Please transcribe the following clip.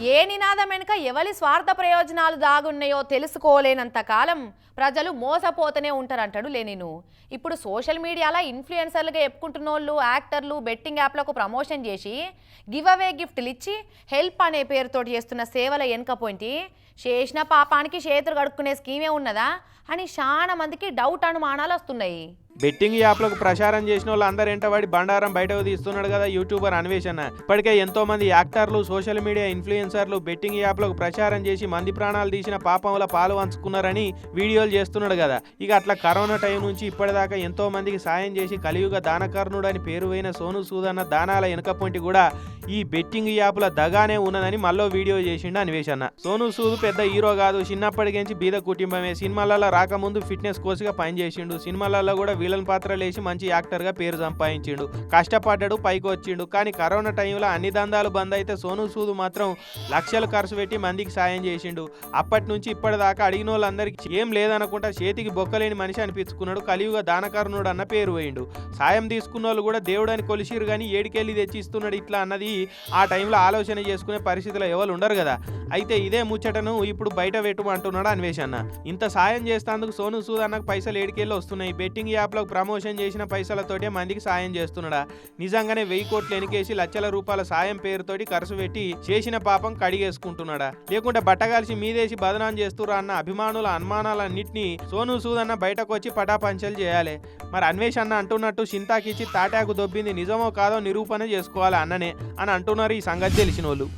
ఏ నినాదం వెనుక ఎవరి స్వార్థ ప్రయోజనాలు దాగున్నాయో తెలుసుకోలేనంత కాలం ప్రజలు మోసపోతూనే ఉంటారంటాడు లెనిను. ఇప్పుడు సోషల్ మీడియాలో ఇన్ఫ్లుయెన్సర్లుగా చెప్పుకుంటున్నోళ్ళు యాక్టర్లు బెట్టింగ్ యాప్లకు ప్రమోషన్ చేసి గివ్ అవే గిఫ్ట్లు ఇచ్చి హెల్ప్ అనే పేరుతోటి చేస్తున్న సేవల వెనుక పోయింటి చేసిన పాపానికి చేతులు కడుక్కునే స్కీమే ఉన్నదా అని చాలా మందికి డౌట్ అనుమానాలు వస్తున్నాయి. బెట్టింగ్ యాప్లకు ప్రచారం చేసిన వాళ్ళు అందరు ఎంటవాడి బండారం బయటకు తీస్తున్నాడు కదా యూట్యూబర్ అన్వేషణ. ఇప్పటికే ఎంతో మంది యాక్టర్లు సోషల్ మీడియా ఇన్ఫ్లుయెన్సర్లు బెట్టింగ్ యాప్లకు ప్రచారం చేసి మంది ప్రాణాలు తీసిన పాపంలో పాలు పంచుకున్నారని వీడియోలు చేస్తున్నాడు కదా. ఇక అట్లా కరోనా టైం నుంచి ఇప్పటిదాకా ఎంతో మందికి సాయం చేసి కలియుగ దానకర్ణుడు అని పేరు పోయిన సోను సూద్ అన్న దానాల వెనుకపోయింటి కూడా ఈ బెట్టింగ్ యాప్ల దగానే ఉన్నదని మళ్ళీ వీడియో చేసిండు అన్వేషణ. సోను సూద్ పెద్ద హీరో కాదు, చిన్నప్పటికేంచి బీద కుటుంబమే. సినిమాలలో రాకముందు ఫిట్నెస్ కోచ్గా పనిచేసిండు. సినిమాలలో కూడా విలన్ పాత్రలు వేసి మంచి యాక్టర్గా పేరు సంపాదించిండు. కష్టపడ్డాడు, పైకి వచ్చిండు. కానీ కరోనా టైంలో అన్ని దందాలు బంద్ అయితే సోను సూద్ మాత్రం లక్షలు ఖర్చు పెట్టి మందికి సాయం చేసిండు. అప్పటి నుంచి ఇప్పటిదాకా అడిగిన వాళ్ళందరికీ ఏం లేదనుకుంటా చేతికి బొక్కలేని మనిషి అనిపించుకున్నాడు. కలియుగ దానకర్ణుడు అన్న పేరు పోయిండు. సాయం తీసుకున్న వాళ్ళు కూడా దేవుడు అని కొలిసిరు కానీ ఏడికెళ్ళి తెచ్చిస్తున్నాడు ఇట్లా అన్నది ఆ టైంలో ఆలోచన చేసుకునే పరిస్థితిలో ఎవరు ఉండరు కదా. అయితే ఇదే ముచ్చటను ఇప్పుడు బయట పెట్టమంటున్నాడు అన్వేషణ. ఇంత సాయం చేస్తేందుకు సోను సూద్ అన్నకు పైసలు ఏడికెళ్ళి వస్తున్నాయి. బెట్టింగ్ యాప్లకు ప్రమోషన్ చేసిన పైసలతోటే మందికి సాయం చేస్తున్నాడా? నిజంగానే 1000 కోట్లు ఎనికేసి లక్షల రూపాయల సాయం పేరుతోటి ఖర్చు పెట్టి చేసిన పాపం కడిగేసుకుంటున్నాడా? లేకుంటే బట్టగాల్సి మీదేసి బదనాం చేస్తురా అన్న అభిమానుల అనుమానాలన్నింటినీ సోను సూద్ అన్న బయటకు వచ్చి పటాపంచలు చేయాలి. మరి అన్వేషణ అంటున్నట్టు చింతాకిచ్చి తాటాకు దొబ్బింది నిజమో కాదో నిరూపణ చేసుకోవాలి అన్ననే అని అంటున్నారు ఈ సంగతి తెలిసిన వాళ్ళు.